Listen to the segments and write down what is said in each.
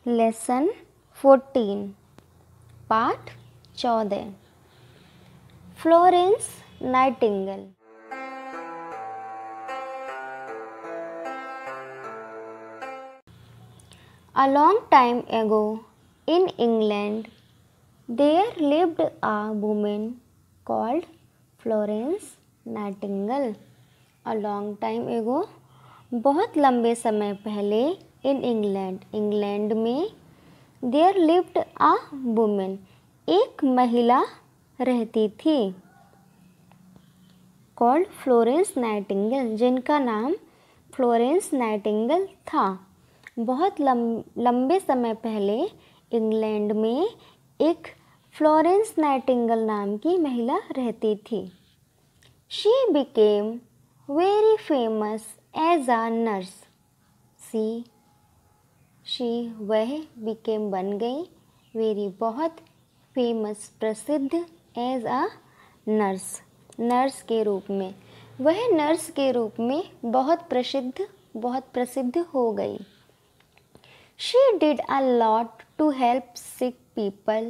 Lesson 14 पाठ 14 Florence Nightingale. A long time ago in England there lived a woman called Florence Nightingale. A long time ago बहुत लंबे समय पहले in England England में there lived a woman एक महिला रहती थी called Florence Nightingale जिनका नाम फ्लोरेंस नाइटिंगेल था। बहुत लंबे समय पहले इंग्लैंड में एक फ्लोरेंस नाइटिंगेल नाम की महिला रहती थी। She became very famous as a nurse. वह बिकेम बन गई वेरी बहुत फेमस प्रसिद्ध एज आ नर्स के रूप में। वह नर्स के रूप में बहुत प्रसिद्ध हो गई। She did a lot to help sick people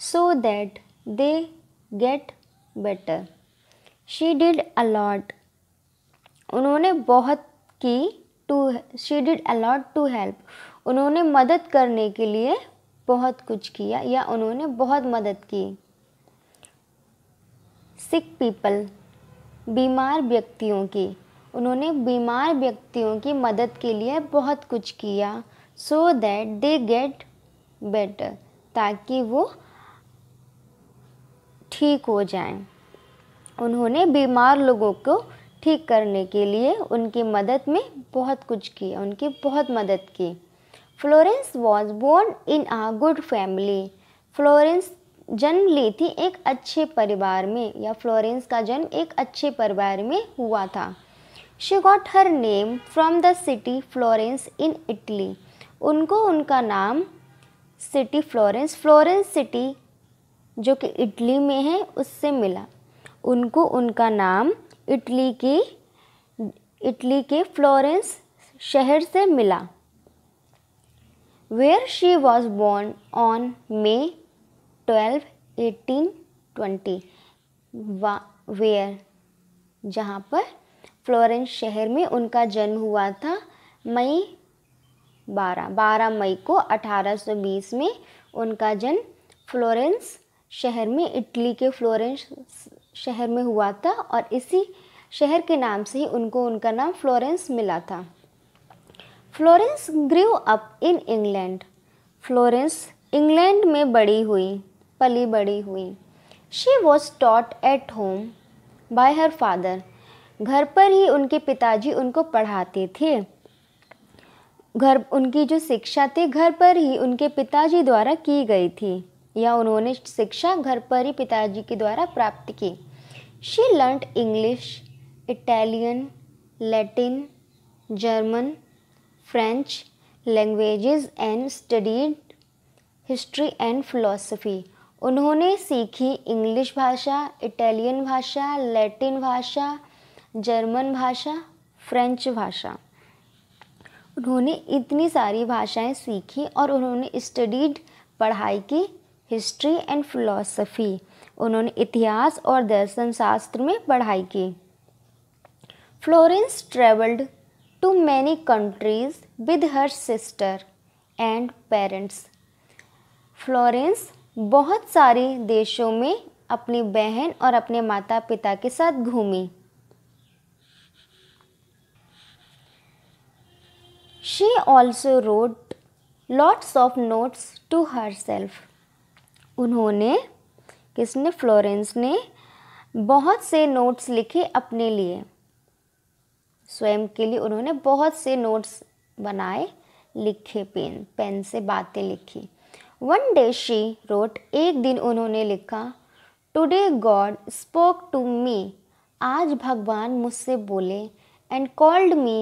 so that they get better. She did a lot. उन्होंने बहुत की she did a lot to help. उन्होंने मदद करने के लिए बहुत कुछ किया या उन्होंने बहुत मदद की। sick people बीमार व्यक्तियों की। उन्होंने बीमार व्यक्तियों की मदद के लिए बहुत कुछ किया। So that they get better ताकि वो ठीक हो जाएं। उन्होंने बीमार लोगों को ठीक करने के लिए उनकी मदद में बहुत कुछ किया, उनकी बहुत मदद की। Florence was born in a good family. Florence जन्म ली थी एक अच्छे परिवार में या फ्लोरेंस का जन्म एक अच्छे परिवार में हुआ था। She got her name from the city Florence in Italy. उनको उनका नाम सिटी फ्लोरेंस सिटी जो कि इटली में है उससे मिला। उनको उनका नाम इटली के फ्लोरेंस शहर से मिला। Where she was born on May 12, 1820। Where जहाँ पर फ्लोरेंस शहर में उनका जन्म हुआ था 12 मई को 1820 में उनका जन्म फ्लोरेंस शहर में इटली के फ्लोरेंस शहर में हुआ था और इसी शहर के नाम से ही उनको उनका नाम फ्लोरेंस मिला था। Florence grew up in England. Florence England में पली बड़ी हुई। She was taught at home bye her father. घर पर ही उनके पिताजी उनको पढ़ाते थे। उनकी जो शिक्षा थी घर पर ही उनके पिताजी द्वारा की गई थी या उन्होंने शिक्षा घर पर ही पिताजी के द्वारा प्राप्त की। She learned English, Italian, Latin, German, French languages and studied history and philosophy. उन्होंने सीखी इंग्लिश भाषा, इटालियन भाषा, लैटिन भाषा, जर्मन भाषा, फ्रेंच भाषा। उन्होंने इतनी सारी भाषाएं सीखी और उन्होंने स्टडीड पढ़ाई की हिस्ट्री एंड फिलॉसफी। उन्होंने इतिहास और दर्शन शास्त्र में पढ़ाई की। Florence travelled to many countries with her sister and parents. Florence बहुत सारे देशों में अपनी बहन और अपने माता पिता के साथ घूमी। She also wrote lots of notes to herself. Florence ने बहुत से नोट्स लिखे अपने लिए। स्वयं के लिए उन्होंने बहुत से नोट्स बनाए, लिखे पेन से बातें लिखी। One day she wrote, एक दिन उन्होंने लिखा, Today God spoke to me. आज भगवान मुझसे बोले and called me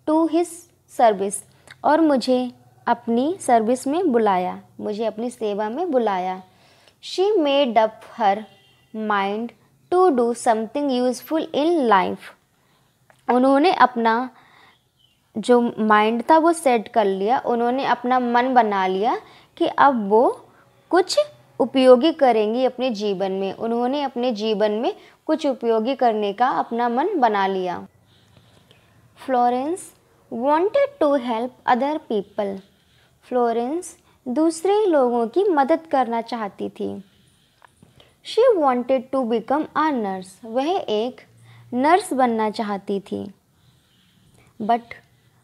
to his service और मुझे अपनी सर्विस में बुलाया, मुझे अपनी सेवा में बुलाया। She made up her mind to do something useful in life. उन्होंने अपना जो माइंड था वो सेट कर लिया, उन्होंने अपना मन बना लिया कि अब वो कुछ उपयोगी करेंगी अपने जीवन में। उन्होंने अपने जीवन में कुछ उपयोगी करने का अपना मन बना लिया। Florence wanted to help other people. Florence दूसरे लोगों की मदद करना चाहती थी। She wanted to become a nurse. वह एक नर्स बनना चाहती थी। But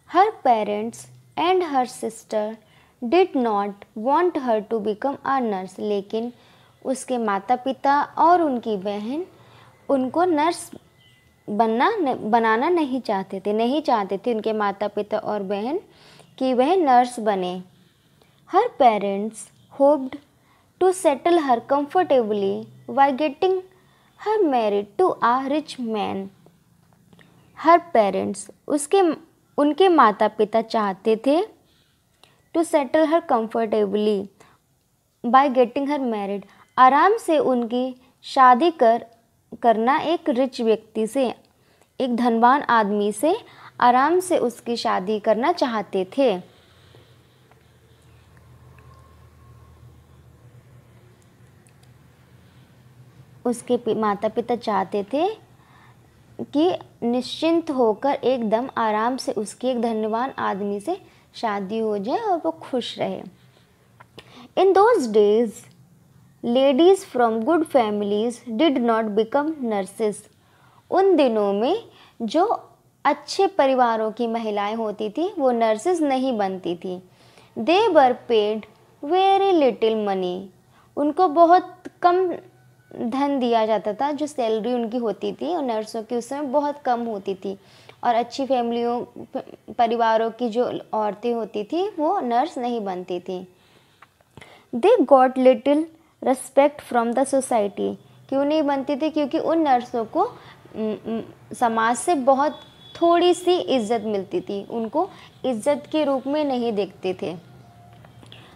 her parents and her sister did not want her to become a nurse. लेकिन उसके माता पिता और उनकी बहन उनको नर्स बनाना नहीं चाहते थे उनके माता पिता और बहन कि वह नर्स बने। हर parents hoped to settle her comfortably by getting her married to a rich man. Her parents उनके माता पिता चाहते थे to settle her comfortably by getting her married, आराम से उनकी शादी करना एक रिच व्यक्ति से, एक धनवान आदमी से आराम से उसकी शादी करना चाहते थे। उसके माता पिता चाहते थे कि निश्चिंत होकर एकदम आराम से उसकी एक धनवान आदमी से शादी हो जाए और वो खुश रहे। इन those days ladies from good families did not become nurses. उन दिनों में जो अच्छे परिवारों की महिलाएं होती थी वो नर्सेस नहीं बनती थी। They were paid very little money. उनको बहुत कम धन दिया जाता था। जो सैलरी उनकी होती थी और नर्सों की उस समय बहुत कम होती थी। और अच्छी परिवारों की जो औरतें होती थी वो नर्स नहीं बनती थी। They got little respect from the society. क्यों नहीं बनती थी? क्योंकि उन नर्सों को समाज से बहुत थोड़ी सी इज्जत मिलती थी, उनको इज्जत के रूप में नहीं देखते थे।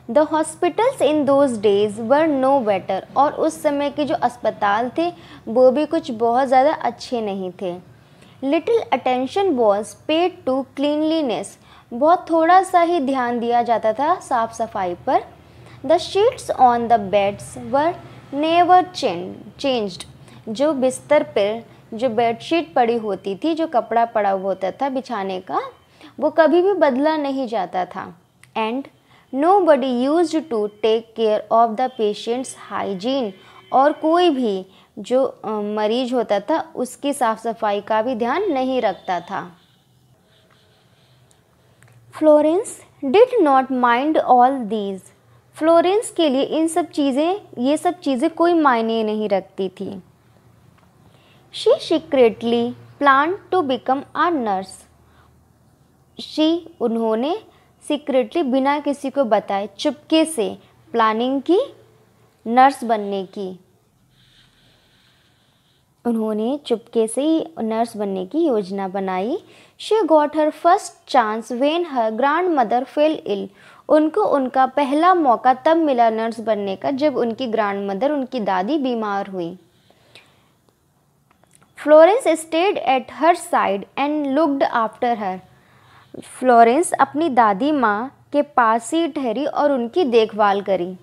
The hospitals in those days were no better. और उस समय के जो अस्पताल थे वो भी कुछ बहुत ज़्यादा अच्छे नहीं थे। Little attention was paid to cleanliness. बहुत थोड़ा सा ही ध्यान दिया जाता था साफ सफाई पर। The sheets on the beds were never changed. जो बिस्तर पर जो बेडशीट पड़ी होती थी, जो कपड़ा पड़ा होता था बिछाने का, वो कभी भी बदला नहीं जाता था। And nobody used to take care of the patient's hygiene। और कोई भी जो मरीज होता था उसकी साफ सफाई का भी ध्यान नहीं रखता था। Florence did not mind all these। Florence के लिए ये सब चीज़ें कोई मायने नहीं रखती थी। She secretly planned to become a nurse। उन्होंने सीक्रेटली बिना किसी को बताए चुपके से प्लानिंग की नर्स बनने की। उन्होंने चुपके से ही नर्स बनने की योजना बनाई। She got her first chance when her grandmother fell ill. उनको उनका पहला मौका तब मिला नर्स बनने का जब उनकी ग्रैंड मदर, उनकी दादी बीमार हुई। Florence stayed at her side and looked after her. Florence अपनी दादी माँ के पास ही ठहरी और उनकी देखभाल करी।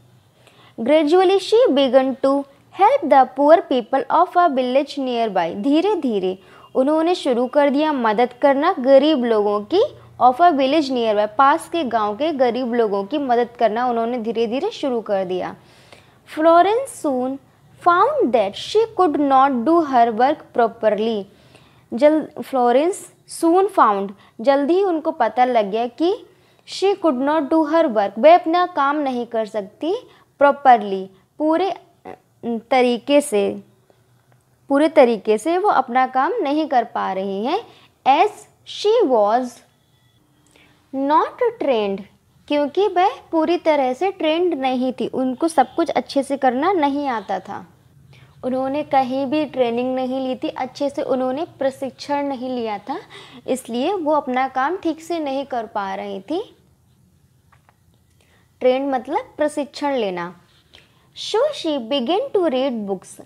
Gradually she began to help the poor people of a village nearby. धीरे धीरे उन्होंने शुरू कर दिया मदद करना गरीब लोगों की। Of a village nearby, पास के गांव के गरीब लोगों की मदद करना उन्होंने धीरे धीरे शुरू कर दिया। Florence soon found that she could not do her work properly. Florence soon found, जल्दी ही उनको पता लग गया कि she could not do her work, वह अपना काम नहीं कर सकती प्रॉपरली, पूरे तरीके से वो अपना काम नहीं कर पा रही हैं। As she was not trained, क्योंकि वह पूरी तरह से ट्रेंड नहीं थी, उनको सब कुछ अच्छे से करना नहीं आता था। उन्होंने कहीं भी ट्रेनिंग नहीं ली थी, अच्छे से उन्होंने प्रशिक्षण नहीं लिया था, इसलिए वो अपना काम ठीक से नहीं कर पा रही थी। ट्रेंड मतलब प्रशिक्षण लेना। So she began to read books.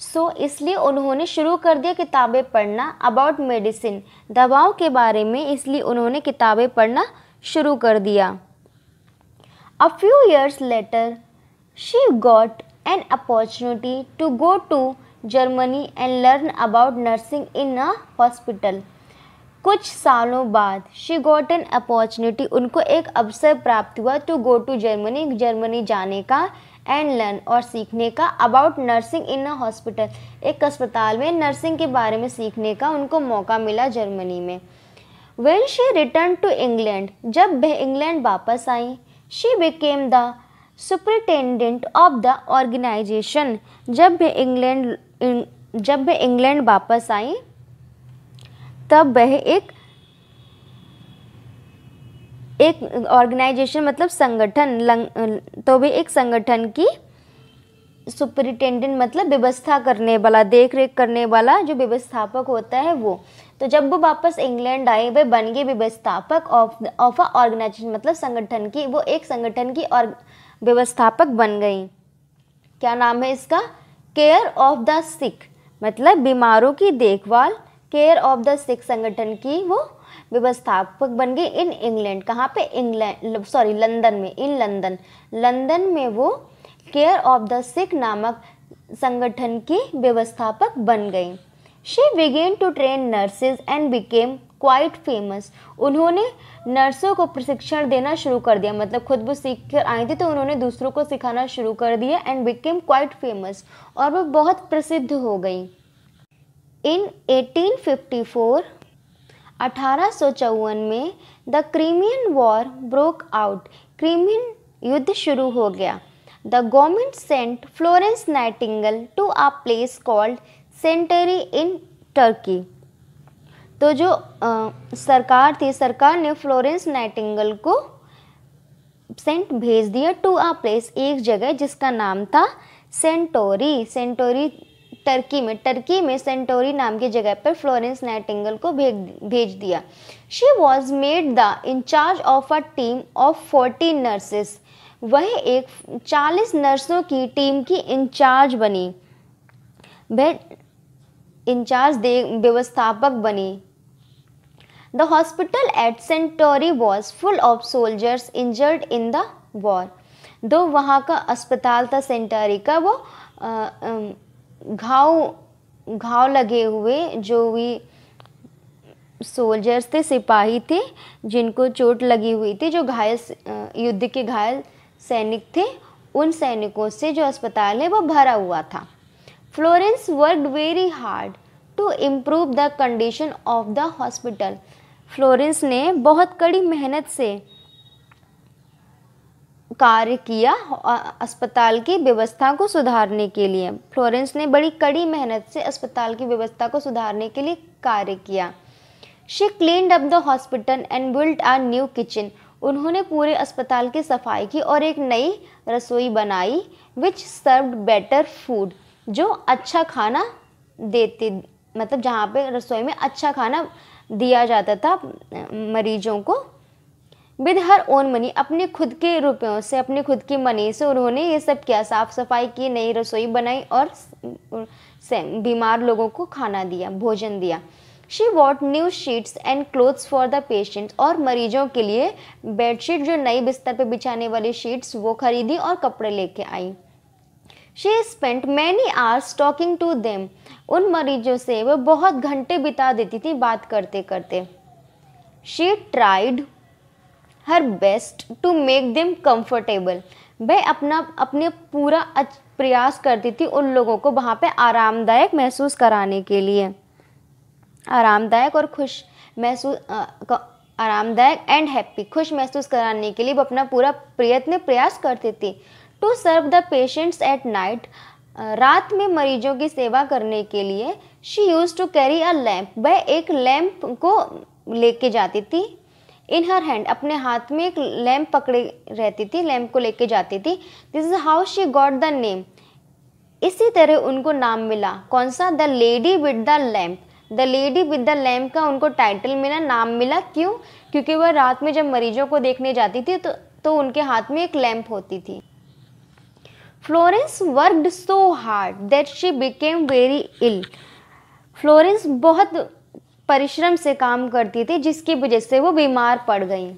इसलिए उन्होंने शुरू कर दिया किताबें पढ़ना अबाउट मेडिसिन, दवाओं के बारे में, इसलिए उन्होंने किताबें पढ़ना शुरू कर दिया। A few years later, she got an opportunity to go to Germany and learn about nursing in a hospital. कुछ सालों बाद she got an opportunity, उनको एक अवसर प्राप्त हुआ to go to Germany, Germany जाने का, एंड लर्न और सीखने का, about nursing in a hospital, एक अस्पताल में नर्सिंग के बारे में सीखने का उनको मौका मिला जर्मनी में। When she return to England, जब वह इंग्लैंड वापस आई, she became the superintendent of the organisation, जब वह इंग्लैंड वापस आई तब वह एक ऑर्गेनाइजेशन मतलब संगठन, तो वे एक संगठन की सुपरिटेंडेंट मतलब व्यवस्था करने वाला, देख रेख करने वाला जो व्यवस्थापक होता है वो। तो जब वो वापस इंग्लैंड आए वे बन गए व्यवस्थापक ऑफ अ ऑर्गेनाइजेशन मतलब संगठन की, वो एक संगठन की और व्यवस्थापक बन गई। क्या नाम है इसका? केयर ऑफ द सिक मतलब बीमारों की देखभाल, केयर ऑफ द सिक संगठन की वो व्यवस्थापक बन गई इन इंग्लैंड। कहाँ पे? लंदन में, इन लंदन में वो केयर ऑफ द सिक नामक संगठन की व्यवस्थापक बन गई। She began to train nurses and became quite famous, उन्होंने नर्सों को प्रशिक्षण देना शुरू कर दिया, मतलब खुद वो सीख कर आई थी तो उन्होंने दूसरों को सिखाना शुरू कर दिया, एंड बिकेम क्वाइट फेमस, और वो बहुत प्रसिद्ध हो गई। इन 1854 1854 में the Crimean war broke out, Crimean युद्ध शुरू हो गया। The government sent Florence Nightingale to a place called Scutari in Turkey, तो जो सरकार थी, सरकार ने फ्लोरेंस नाइटिंगेल को सेंट भेज दिया टू अ प्लेस, एक जगह जिसका नाम था सेंटोरी, सेंटोरी टर्की में सेंटोरी नाम की जगह पर फ्लोरेंस नाइटिंगेल को भेज दिया। She was made the in charge of a team of 40 nurses, वह एक 40 नर्सों की टीम की इंचार्ज बनी, वह इंचार्ज व्यवस्थापक बनी। The hospital eight Centauri was full of soldiers injured in the war, दो वहाँ का अस्पताल था सेंटोरी का, वो घाव लगे हुए जो भी सोल्जर्स थे, सिपाही थे जिनको चोट लगी हुई थी, जो घायल युद्ध के घायल सैनिक थे, उन सैनिकों से जो अस्पताल है वो भरा हुआ था। Florence worked very hard to improve the condition of the hospital, Florence ने बहुत कड़ी मेहनत से कार्य किया अस्पताल की व्यवस्था को सुधारने के लिए। फ्लोरेंस ने बड़ी कड़ी मेहनत से अस्पताल की व्यवस्था को सुधारने के लिए कार्य किया। She cleaned up the hospital and built a new kitchen, उन्होंने पूरे अस्पताल की सफाई की और एक नई रसोई बनाई, विच सर्व्ड बेटर फूड, जो अच्छा खाना देते, मतलब जहाँ पे रसोई में अच्छा खाना दिया जाता था मरीजों को। विद हर ओन मनी, अपने खुद के रुपयों से, अपने खुद की मनी से उन्होंने ये सब किया, साफ सफाई की, नई रसोई बनाई और बीमार लोगों को खाना दिया, भोजन दिया। She what new sheets and clothes for the patients, और मरीजों के लिए बेडशीट, जो नई बिस्तर पर बिछाने वाली शीट्स वो खरीदी और कपड़े लेके आई। She spent many hours talking to them, उन मरीजों से वो बहुत घंटे बिता देती थी बात करते करते। She tried her best to make them comfortable, वह अपने पूरा प्रयास करती थी उन लोगों को वहाँ पे आरामदायक महसूस कराने के लिए, आरामदायक और खुश महसूस, आरामदायक एंड हैप्पी, खुश महसूस कराने के लिए वो अपना पूरा प्रयास करती थी। To serve the patients at night, रात में मरीजों की सेवा करने के लिए। She use to carry a lamp, वह एक लैम्प को लेके जाती थी। इन हर हैंड, अपने हाथ में एक लैम्प पकड़े रहती थी, लैम्प को लेके जाती थी। This is how she got the name, इसी तरह उनको नाम मिला। कौन सा? The lady with the lamp, the lady with the lamp का उनको टाइटल मिला, नाम मिला। क्यों? क्योंकि वह रात में जब मरीजों को देखने जाती थी तो उनके हाथ में एक लैम्प होती थी। Florence worked so hard that she became very ill. Florence बहुत परिश्रम से काम करती थी जिसकी वजह से वो बीमार पड़ गई।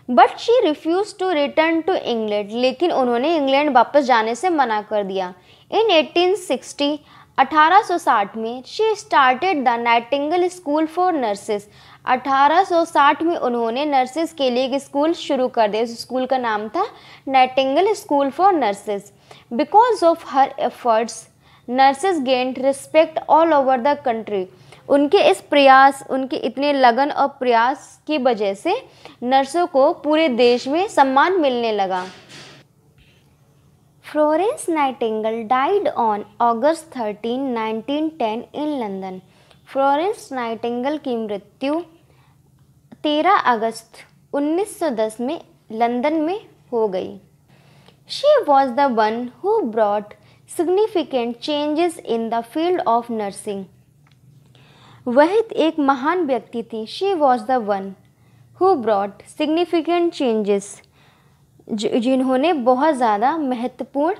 But she refuse to return to England, लेकिन उन्होंने इंग्लैंड वापस जाने से मना कर दिया। इन 1860 1860 में she started the Nightingale school for nurses. 1860 में उन्होंने नर्सेस के लिए एक स्कूल शुरू कर दिया। उस स्कूल का नाम था Nightingale school for nurses. Because of her efforts nurses gained respect all over the country. उनके इस प्रयास, उनके इतने लगन और प्रयास की वजह से नर्सों को पूरे देश में सम्मान मिलने लगा। Florence Nightingale died on August 13, 1910 in London. Florence Nightingale की मृत्यु 13 अगस्त 1910 में लंदन में हो गई। She was the one who brought significant changes in the field of nursing. वह एक महान व्यक्ति थी। She was the one who brought significant changes, जिन्होंने बहुत ज़्यादा महत्वपूर्ण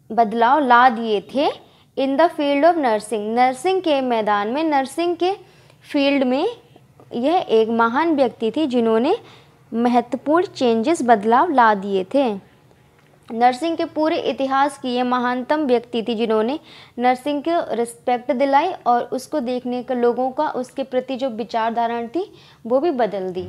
बदलाव ला दिए थे in the field of nursing. Nursing के मैदान में, नर्सिंग के फील्ड में यह एक महान व्यक्ति थी जिन्होंने महत्वपूर्ण चेंजेस, बदलाव ला दिए थे। नर्सिंग के पूरे इतिहास की ये महानतम व्यक्ति थी जिन्होंने नर्सिंग को रिस्पेक्ट दिलाई और उसको देखने के लोगों का उसके प्रति जो विचारधारा थी वो भी बदल दी।